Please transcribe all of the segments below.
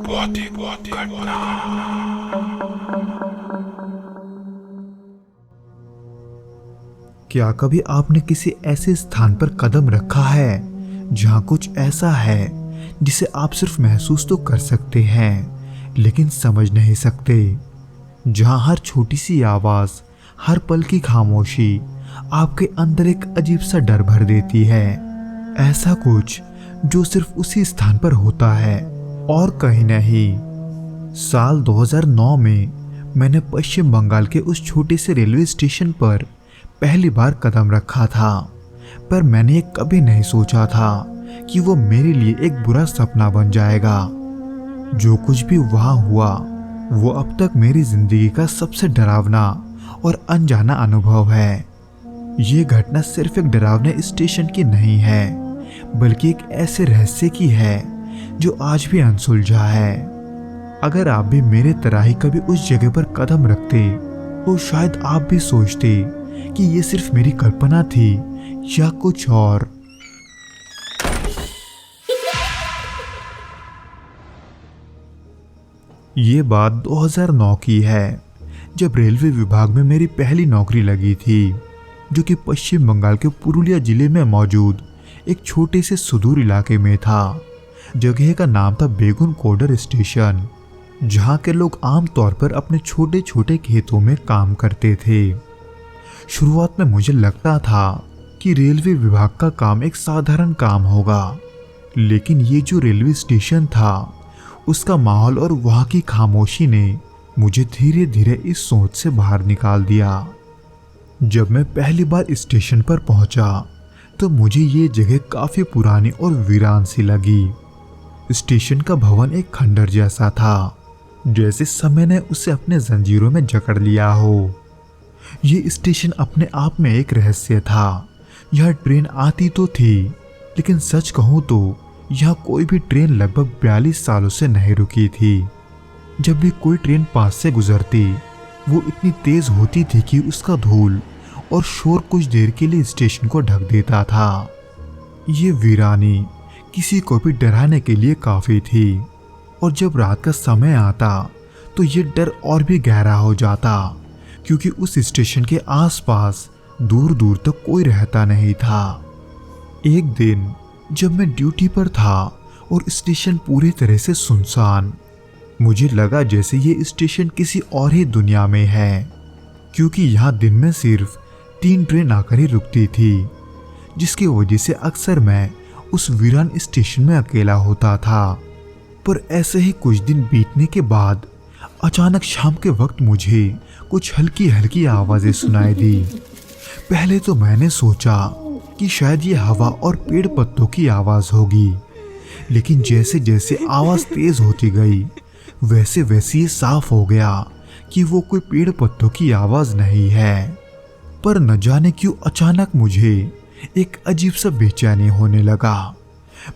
बहुत घटना। क्या कभी आपने किसी ऐसे स्थान पर कदम रखा है जहां कुछ ऐसा है जिसे आप सिर्फ महसूस तो कर सकते हैं लेकिन समझ नहीं सकते, जहां हर छोटी सी आवाज, हर पल की खामोशी आपके अंदर एक अजीब सा डर भर देती है। ऐसा कुछ जो सिर्फ उसी स्थान पर होता है और कहीं नहीं। साल 2009 में मैंने पश्चिम बंगाल के उस छोटे से रेलवे स्टेशन पर पहली बार कदम रखा था, पर मैंने कभी नहीं सोचा था कि वो मेरे लिए एक बुरा सपना बन जाएगा। जो कुछ भी वहां हुआ वो अब तक मेरी जिंदगी का सबसे डरावना और अनजाना अनुभव है। ये घटना सिर्फ एक डरावने स्टेशन की नहीं है, बल्कि एक ऐसे रहस्य की है जो आज भी अनसुलझा है। अगर आप भी मेरे तरह ही कभी उस जगह पर कदम रखते तो शायद आप भी सोचते कि ये सिर्फ मेरी कल्पना थी या कुछ और। ये बात 2009 की है, जब रेलवे विभाग में मेरी पहली नौकरी लगी थी, जो कि पश्चिम बंगाल के पुरुलिया जिले में मौजूद एक छोटे से सुदूर इलाके में था। जगह का नाम था बेगुन कोडर स्टेशन, जहां के लोग आमतौर पर अपने छोटे छोटे खेतों में काम करते थे। शुरुआत में मुझे लगता था कि रेलवे विभाग का काम एक साधारण काम होगा, लेकिन ये जो रेलवे स्टेशन था उसका माहौल और वहां की खामोशी ने मुझे धीरे धीरे इस सोच से बाहर निकाल दिया। जब मैं पहली बार स्टेशन पर पहुंचा तो मुझे ये जगह काफी पुरानी और वीरान सी लगी। स्टेशन का भवन एक खंडर जैसा था, जैसे समय ने उसे अपने जंजीरों में जकड़ लिया हो। ये स्टेशन अपने आप में एक रहस्य था। यह ट्रेन आती तो थी, लेकिन सच कहूं तो यह कोई भी ट्रेन लगभग 42 सालों से नहीं रुकी थी। जब भी कोई ट्रेन पास से गुजरती वो इतनी तेज होती थी कि उसका धूल और शोर कुछ देर के लिए स्टेशन को ढक देता था। ये वीरानी किसी को भी डराने के लिए काफी थी, और जब रात का समय आता तो ये डर और भी गहरा हो जाता, क्योंकि उस स्टेशन के आसपास दूर दूर तक कोई रहता नहीं था। एक दिन जब मैं ड्यूटी पर था और स्टेशन पूरी तरह से सुनसान, मुझे लगा जैसे ये स्टेशन किसी और ही दुनिया में है, क्योंकि यहाँ दिन में सिर्फ 3 ट्रेन आकर ही रुकती थी, जिसकी वजह से अक्सर मैं उस वीरान स्टेशन में अकेला होता था। पर ऐसे ही कुछ दिन बीतने के बाद अचानक शाम के वक्त मुझे कुछ हल्की हल्की आवाजें सुनाई दी। पहले तो मैंने सोचा कि शायद ये हवा और पेड़ पत्तों की आवाज होगी, लेकिन जैसे जैसे आवाज तेज होती गई वैसे वैसे ये साफ हो गया कि वो कोई पेड़ पत्तों की आवाज नहीं है। पर न जाने क्यों अचानक मुझे एक अजीब सा बेचैनी होने लगा।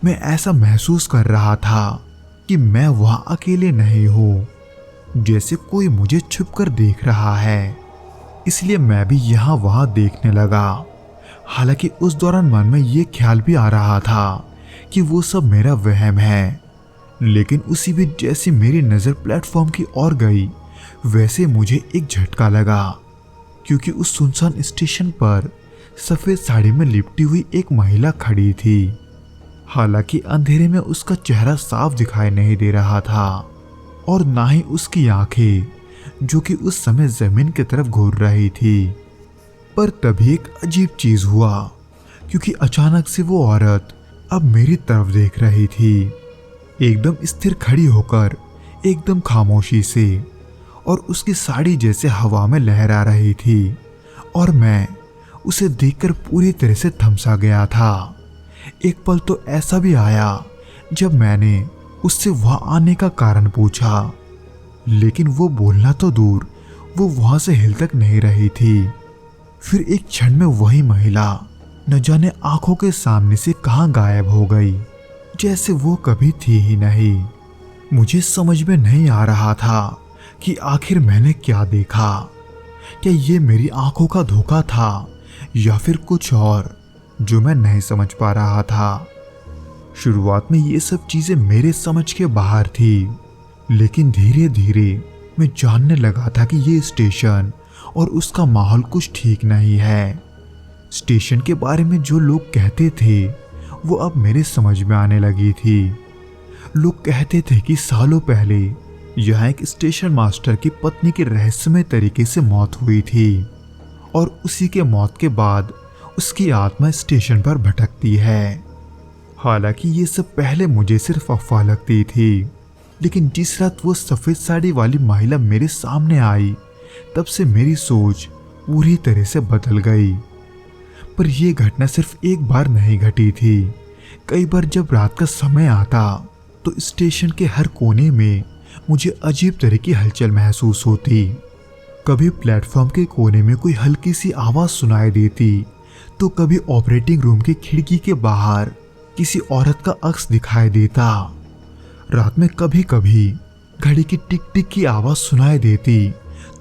मैं ऐसा महसूस कर रहा था कि मैं वहां अकेले नहीं हूँ, जैसे कोई मुझे छुपकर देख रहा है। इसलिए मैं भी यहाँ वहां देखने लगा। हालांकि उस दौरान मन में ये ख्याल भी आ रहा था कि वो सब मेरा वहम है, लेकिन उसी बीच जैसे मेरी नज़र प्लेटफॉर्म की ओर गई वैसे मुझे एक झटका लगा, क्योंकि उस सुनसान स्टेशन पर सफ़ेद साड़ी में लिपटी हुई एक महिला खड़ी थी। हालांकि अंधेरे में उसका चेहरा साफ दिखाई नहीं दे रहा था, और ना ही उसकी आंखें, जो कि उस समय जमीन की तरफ घूर रही थी। पर तभी एक अजीब चीज हुआ, क्योंकि अचानक से वो औरत अब मेरी तरफ देख रही थी, एकदम स्थिर खड़ी होकर, एकदम खामोशी से, और उसकी साड़ी जैसे हवा में लहरा रही थी। और मैं उसे देखकर पूरी तरह से थमसा गया था। एक पल तो ऐसा भी आया जब मैंने उससे वहां आने का कारण पूछा, लेकिन वो बोलना तो दूर, वो वहां से हिल तक नहीं रही थी। फिर एक क्षण में वही महिला न जाने आंखों के सामने से कहां गायब हो गई, जैसे वो कभी थी ही नहीं। मुझे समझ में नहीं आ रहा था कि आखिर मैंने क्या देखा। क्या ये मेरी आंखों का धोखा था या फिर कुछ और जो मैं नहीं समझ पा रहा था। शुरुआत में ये सब चीजें मेरे समझ के बाहर थी, लेकिन धीरे धीरे मैं जानने लगा था कि ये स्टेशन और उसका माहौल कुछ ठीक नहीं है। स्टेशन के बारे में जो लोग कहते थे वो अब मेरे समझ में आने लगी थी। लोग कहते थे कि सालों पहले यहाँ एक स्टेशन मास्टर की पत्नी की रहस्यमय तरीके से मौत हुई थी और उसी के मौत के बाद उसकी आत्मा स्टेशन पर भटकती है। हालांकि ये सब पहले मुझे सिर्फ अफवाह लगती थी, लेकिन जिस रात वो सफेद साड़ी वाली महिला मेरे सामने आई तब से मेरी सोच पूरी तरह से बदल गई। पर यह घटना सिर्फ एक बार नहीं घटी थी। कई बार जब रात का समय आता तो स्टेशन के हर कोने में मुझे अजीब तरह की हलचल महसूस होती। कभी प्लेटफॉर्म के कोने में कोई हल्की सी आवाज सुनाई देती तो कभी ऑपरेटिंग रूम की खिड़की के बाहर किसी औरत का अक्स दिखाई देता। रात में कभी कभी घड़ी की टिक टिक की आवाज सुनाई देती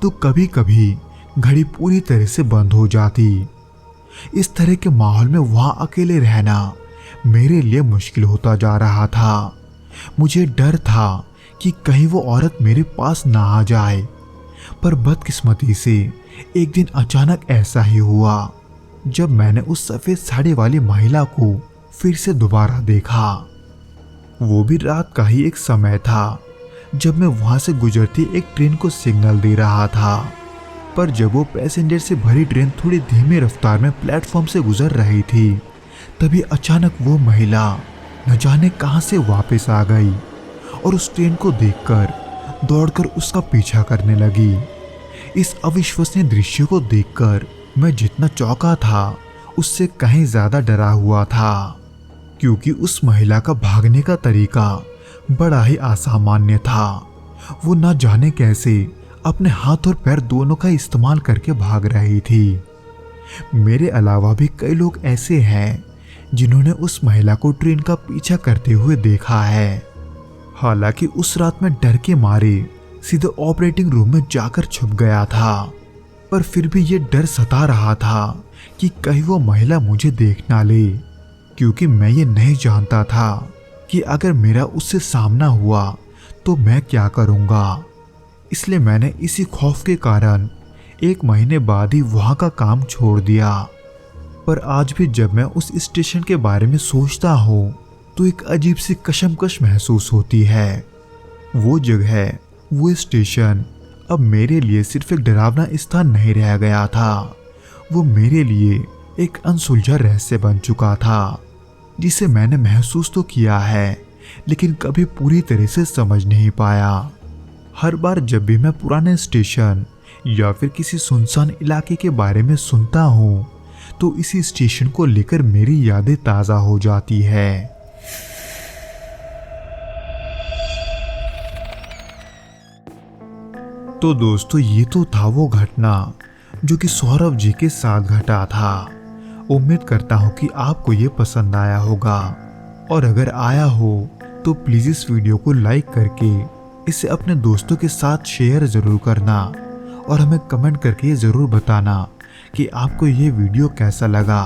तो कभी कभी घड़ी पूरी तरह से बंद हो जाती। इस तरह के माहौल में वहां अकेले रहना मेरे लिए मुश्किल होता जा रहा था। मुझे डर था कि कहीं वो औरत मेरे पास ना आ जाए। पर बदकिस्मती से एक दिन अचानक ऐसा ही हुआ जब मैंने उस सफेद साड़ी वाली महिला को फिर से दोबारा देखा। वो भी रात का ही एक समय था जब मैं वहां से गुजरती एक ट्रेन को सिग्नल दे रहा था। पर जब वो पैसेंजर से भरी ट्रेन थोड़ी धीमी रफ्तार में प्लेटफॉर्म से गुजर रही थी तभी अचानक वो महिला न जाने कहां से वापस आ गई और उस ट्रेन को देखकर दौड़कर उसका पीछा करने लगी। इस अविश्वसनीय दृश्य को देखकर मैं जितना चौंका था उससे कहीं ज्यादा डरा हुआ था, क्योंकि उस महिला का भागने का तरीका बड़ा ही असामान्य था। वो न जाने कैसे अपने हाथ और पैर दोनों का इस्तेमाल करके भाग रही थी। मेरे अलावा भी कई लोग ऐसे हैं जिन्होंने उस महिला को ट्रेन का पीछा करते हुए देखा है। हालांकि उस रात में डर के मारे सीधे ऑपरेटिंग रूम में जाकर छुप गया था, पर फिर भी ये डर सता रहा था कि कहीं वो महिला मुझे देख ना ले, क्योंकि मैं ये नहीं जानता था कि अगर मेरा उससे सामना हुआ तो मैं क्या करूंगा। इसलिए मैंने इसी खौफ के कारण 1 महीने बाद ही वहां का काम छोड़ दिया। पर आज भी जब मैं उस स्टेशन के बारे में सोचता हूँ तो एक अजीब सी कशमकश महसूस होती है। वो जगह, वो स्टेशन अब मेरे लिए सिर्फ एक डरावना स्थान नहीं रह गया था, वो मेरे लिए एक अनसुलझा रहस्य बन चुका था जिसे मैंने महसूस तो किया है लेकिन कभी पूरी तरह से समझ नहीं पाया। हर बार जब भी मैं पुराने स्टेशन या फिर किसी सुनसान इलाके के बारे में सुनता हूँ तो इसी स्टेशन को लेकर मेरी यादें ताज़ा हो जाती है। तो दोस्तों, ये तो था वो घटना जो कि सौरभ जी के साथ घटा था। उम्मीद करता हूँ कि आपको ये पसंद आया होगा, और अगर आया हो तो प्लीज़ इस वीडियो को लाइक करके इसे अपने दोस्तों के साथ शेयर ज़रूर करना और हमें कमेंट करके ज़रूर बताना कि आपको ये वीडियो कैसा लगा।